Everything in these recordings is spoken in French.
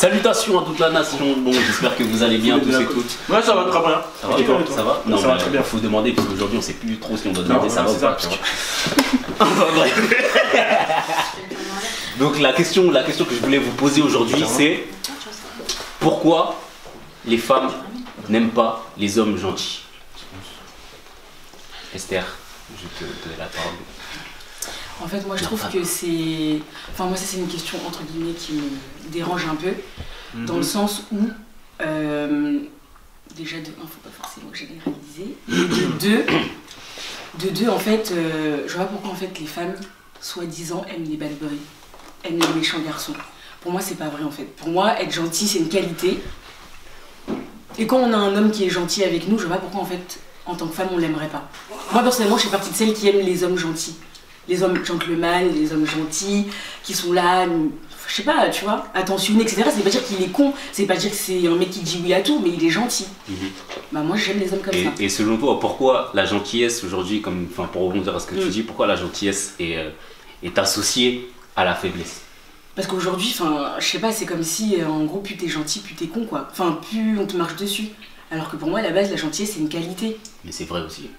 Salutations à toute la nation. Bon, j'espère que vous allez bien tous et toutes. Ouais, ça va très bien. Ça va, ça va. Non, ça va très bien. Il faut demander parce qu'aujourd'hui on sait plus trop si on doit demander ça va ou pas. Donc la question que je voulais vous poser aujourd'hui, c'est pourquoi les femmes n'aiment pas les hommes gentils? Esther, je te donne la parole. En fait, moi je trouve que c'est... Enfin, moi ça c'est une question entre guillemets qui me dérange un peu, dans le sens où, déjà de un, faut pas forcément généraliser, de deux, en fait, je vois pas pourquoi en fait les femmes, soi-disant, aiment les bad boys, aiment les méchants garçons. Pour moi c'est pas vrai en fait. Pour moi, être gentil c'est une qualité. Et quand on a un homme qui est gentil avec nous, je vois pas pourquoi en fait, en tant que femme, on l'aimerait pas. Moi personnellement, je fais partie de celles qui aiment les hommes gentils. Les hommes gentlemen, les hommes gentils, qui sont là, je sais pas, tu vois, attentionnés, etc. Ça veut pas dire qu'il est con, ça veut pas dire que c'est un mec qui dit oui à tout, mais il est gentil. Bah moi j'aime les hommes comme ça. Et selon toi, pourquoi la gentillesse aujourd'hui, comme, enfin, pour rebondir à ce que tu dis, pourquoi la gentillesse est associée à la faiblesse? Parce qu'aujourd'hui, enfin, je sais pas, c'est comme si, en gros, plus t'es gentil, plus t'es con, quoi. Enfin, plus on te marche dessus. Alors que pour moi, à la base, la gentillesse, c'est une qualité. Mais c'est vrai aussi.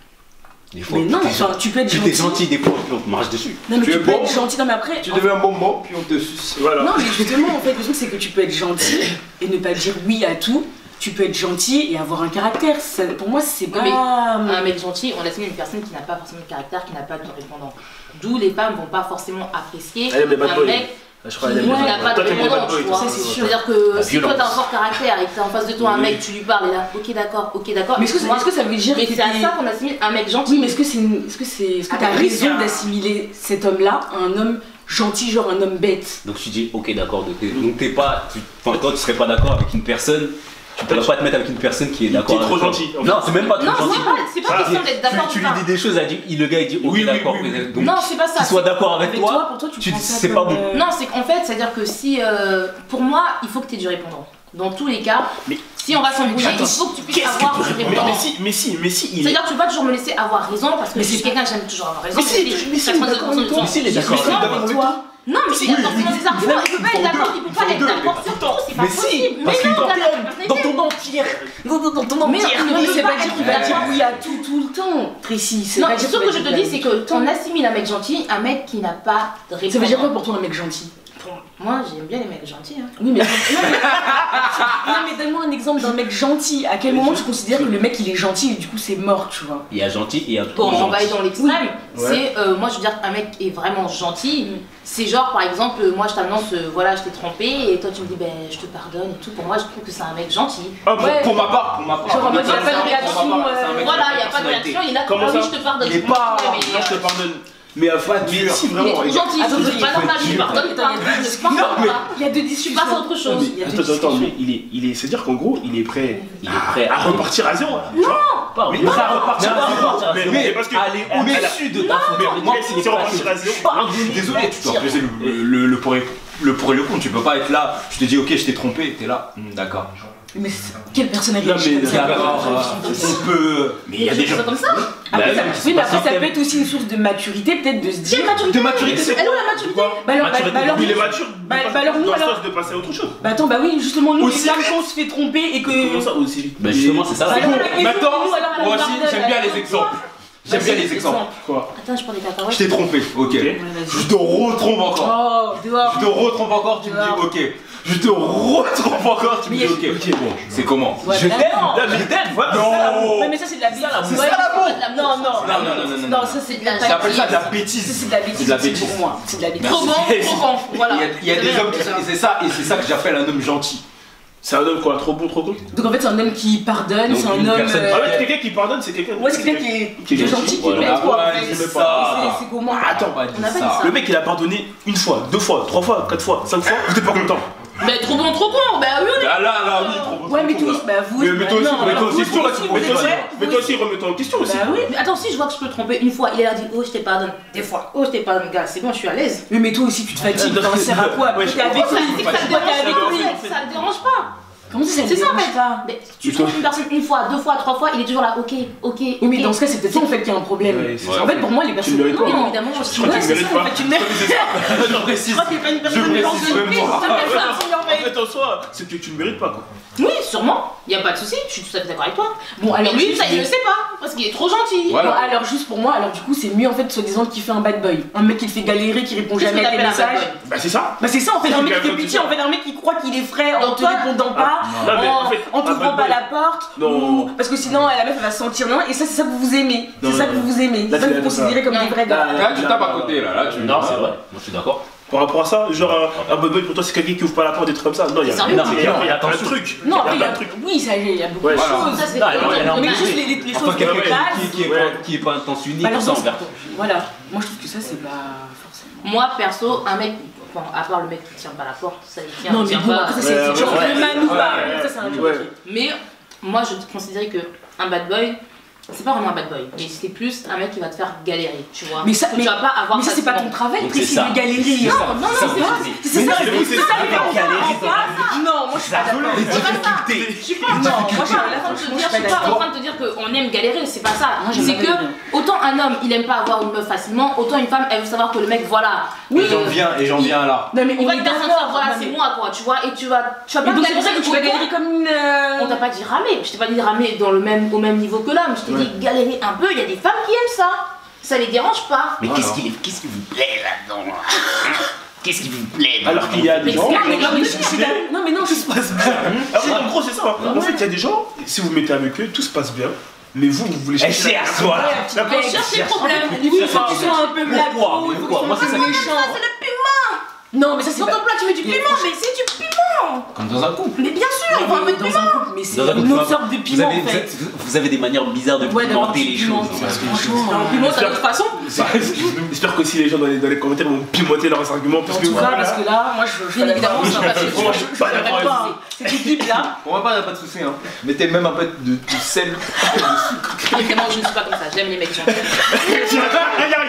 Des fois, mais non, enfin, tu peux être gentil. Tu es gentil, des fois, on te marche dessus. Non, mais tu peux être gentil, non, mais après. Tu deviens un bonbon, puis on te suce. Voilà. Non, mais justement, en fait, le truc, c'est que tu peux être gentil et ne pas dire oui à tout. Tu peux être gentil et avoir un caractère. Ça, pour moi, c'est pas. Un mec gentil, on assimile une personne qui n'a pas forcément de caractère, qui n'a pas de répondant. D'où les femmes vont pas forcément apprécier un mec. Je crois qui n'a pas de répondant, tu vois. C'est-à-dire que si toi t'as un fort caractère et que t'as en face de toi un mec, tu lui parles et là, ok d'accord. Mais est-ce que ça veut dire que c'est à ça qu'on assimile un mec gentil? Oui, mais est-ce que t'as raison d'assimiler cet homme-là à un homme gentil, genre un homme bête? Donc tu dis ok d'accord, donc t'es pas, enfin toi tu serais pas d'accord avec une personne. Tu peux pas te mettre avec une personne qui est d'accord. Qui est trop gentil. Non, c'est même pas trop gentil. Non, c'est pas question d'être d'accord. Tu lui dis des choses, le gars il dit ok d'accord. Non, c'est pas ça. Qu'il soit d'accord avec toi, c'est pas bon. Non, c'est qu'en fait, c'est-à-dire que si, pour moi, il faut que tu aies du répondant. Dans tous les cas, si on va s'embrouiller, il faut que tu puisses avoir du répondant. Mais si. C'est-à-dire que tu peux pas toujours me laisser avoir raison parce que si quelqu'un j'aime toujours avoir raison. Mais si, il est d'accord avec toi. Non, mais il a forcément des arguments, il peut pas être d'accord, il peut pas être d'accord sur tout, c'est pas possible. Mais non, dans ton empire. Mais c'est pas dire qu'il va dire oui à tout le temps, précis. Non, ce que je te dis, c'est qu'on assimile un mec gentil, un mec qui n'a pas de réponse. Ça veut dire quoi pour toi un mec gentil? Moi, j'aime bien les mecs gentils. Oui, mais donne-moi un exemple d'un mec gentil. À quel moment tu considères que le mec il est gentil et du coup c'est mort, tu vois? Il y a gentil et il y a trop gentil. On va aller dans l'extrême. C'est, moi je veux dire qu'un mec est vraiment gentil. C'est genre par exemple, moi je t'annonce, voilà, je t'ai trompé et toi tu me dis, ben je te pardonne et tout. Pour moi, je trouve que c'est un mec gentil. Pour ma part. Genre en mode il n'y a pas de réaction. Voilà, il n'y a pas de réaction. Il a comment ça? Je te pardonne. Il est pas. Non, je te pardonne. Mais si vraiment. Il est trop gentil, c'est pas normal, je pardonne pas. Il y a deux discussions. Tu passes à autre chose. Attends, mais c'est-à-dire qu'en gros, il est prêt à repartir à zéro. Non. Mais il est prêt à repartir à zéro. Mais parce que aller au-dessus de ta faute. Moi, si on repartir à zéro, désolé, tu dois peser le pour et le contre. Tu peux pas être là, je te dis ok, je t'ai trompé, t'es là, d'accord. Mais quelle personne a Non, mais on peut. Mais il y a des gens comme ça. Oui, mais après ça peut être aussi une source de maturité, peut-être de se dire. de maturité. Elle est où la maturité? Alors il est mature. Alors nous, dans le sens de passer à autre chose. Bah attends, bah oui, justement nous les femmes quand on se fait tromper et que. Comment ça aussi? Bah justement c'est ça. Maintenant, moi aussi j'aime bien les exemples. J'aime bien les exemples. Quoi? Attends, je prends des cacahuètes. Je t'ai trompé, ok. Je te retrompe encore. Oh, dehors. Je te retrompe encore, tu me dis ok. Je te retrompe encore, tu me dis ok. Bon, c'est comment? Je t'aime. Non. Mais ça c'est de la bêtise. C'est ça la Non. Non, ça c'est de la bêtise. J'appelle ça de la bêtise. C'est de la bêtise pour moi. C'est de la bêtise. Trop bon. Voilà. Il y a des hommes qui sont. Et c'est ça que j'appelle un homme gentil. C'est un homme quoi? Trop bon, trop con? Donc en fait c'est un homme qui pardonne, c'est un homme... En fait quelqu'un qui pardonne c'est quelqu'un... Ouais c'est quelqu'un qui est gentil, qui met quoi. C'est comment? Attends, le mec il a pardonné une fois, deux fois, trois fois, quatre fois, cinq fois, vous êtes pas content? Mais trop bon, trop con, bah oui on est... Là, oui, trop bon. Ouais mais tous, bah vous... Mais toi aussi, remets-toi en question aussi. Bah oui, mais attends, si je vois que je peux te tromper une fois, il a dit oh je te pardonne, des fois, oh je te pardonne gars, c'est bon, je suis à l'aise. Mais toi aussi tu te fatigues, t'en sers à quoi? T'es avec lui, Ça le dérange pas. Comment ça C'est ça en fait. ça Mais tu trompes une personne une fois, deux fois, trois fois, il est toujours là, ok. Oui, mais dans ce cas, c'est peut-être ça en fait qu'il y a un problème. Ouais, c'est ça. En fait, pour moi, les personnes. le mérites pas. Bien évidemment, je Je suis crois que Ouais, tu c'est mérites ça, pas. en fait, tu mérites. Je précise. Je crois qu'il n'y a pas une personne Je blanche précise de même plus. moi. En fait, en soi, c'est que tu le mérites pas quoi. Oui, sûrement, il n'y a pas de souci, je suis tout à fait d'accord avec toi. Bon, Alors alors lui, juste- ça, il le sait pas, parce qu'il est trop gentil. Voilà. Bon, alors juste pour moi, alors du coup c'est mieux en fait soi-disant qu'il fait un bad boy. Un mec qui te fait galérer, qui répond Qu'est-ce que jamais à tes t'appelles un bad messages. boy? Bah c'est ça. Bah c'est ça en fait, un mec qui fait C'est pitié, ça. en fait un mec qui croit qu'il est frais en Donc te toi- répondant pas, Non, mais en fait, en un t'ouvrant bad pas boy- la porte, Non. ou parce que sinon la meuf elle va se sentir non, et ça c'est ça que vous aimez. Non, C'est ça non, que non. vous aimez. Là, C'est ça que c'est vous considérez comme non. des vrais gars. Là, tu tapes à côté, là. Tu Non, c'est vrai. Moi, je suis d'accord. Par rapport à ça, genre un bad boy pour toi c'est quelqu'un qui ouvre pas la porte, des trucs comme ça. Non, il y a C'est sérieux, non, il y a plein de attention. trucs. Non, après il il y y a a plein de trucs. oui, ça il y a beaucoup Ouais, de voilà. choses. Ça, c'est Non, il y en a Mais beaucoup. juste les Enfin, choses quelqu'un de base. qui est pas intentionné Bah, alors, pour ça dans ce- envers. Voilà, moi je trouve que ça c'est pas forcément. Moi, perso, un mec, bon, à part le mec qui tient pas la porte, ça il tient, Non il mais tient bon, pas. après ça Ouais, c'est genre ouais, le man ou pas, ouais, ça c'est un truc. ouais. Mais moi, je considérais que un bad boy, c'est pas vraiment un bad boy, mais c'est plus un mec qui va te faire galérer, tu vois. Mais ça- Que tu vas pas avoir Mais ça c'est pas ton facilement. travail Donc, précis c'est ça. de galérer. C'est ça. Non, non, Ça, c'est pas. C'est ça, Mais c'est ça les gens galérer en face. Non, moi je suis pas d'accord. Les C'est pas ça. difficultés. Je suis pas, Non, moi, je suis pas pas en train de te d'accord. dire, je suis pas en train de te dire qu'on aime galérer, c'est pas ça. Moi, j'aime C'est pas que galérer. autant un homme il aime pas avoir une meuf facilement, autant une femme elle veut savoir que le mec voilà. Et j'en viens là. Non mais Il on va est te faire sentir d'accord. voilà non, c'est mais- moi quoi, tu vois, et tu vas Et pas donc c'est pour ça que tu vas autant- galérer comme une. On t'a pas dit ramer, je t'ai pas dit ramer au même niveau que l'homme, je t'ai Ouais. dit galérer un peu, il y a des femmes qui aiment ça. Ça les dérange pas. Mais Voilà. qu'est-ce qui vous plaît là-dedans là Qu'est-ce qui vous plaît Alors qu'il y a des Mais gens. c'est- Non mais je suis d'accord. Non mais non, Tout se passe bien. Ah oui, en gros, c'est ça. En fait, il y a des gens, si vous mettez avec eux, tout se passe bien. Mais vous voulez chercher. cherche, la- voilà. La On porte. cherche les problèmes. Il faut que tu sois un peu black. Pourquoi Il faut que tu Pourquoi sois Moi, un c'est peu ça que- méchant. C'est le piment. Non mais ça c'est Dans pas. ton plat tu mets du Mais piment, mais c'est du piment. Comme dans un couple. Mais bien sûr, on va mettre du dans piment. un couple, mais c'est Dans un une couple, autre sorte de vous piment avez, en fait. vous avez des manières bizarres de Ouais, d'avoir pimenter du les piment, choses. parce que franchement, Un piment, ça de toute façon. J'espère que si les gens dans les commentaires vont pimenter leurs arguments. Parce En que tout cas, parce que là, moi je Bien évidemment, c'est un papier. Moi, je suis pas d'accord avec ça. Cette équipe là. Pour moi, pas de soucis. Hein. Mettez même un peu de sel. Évidemment, je ne suis pas comme ça, j'aime les mecs gentils. Il y a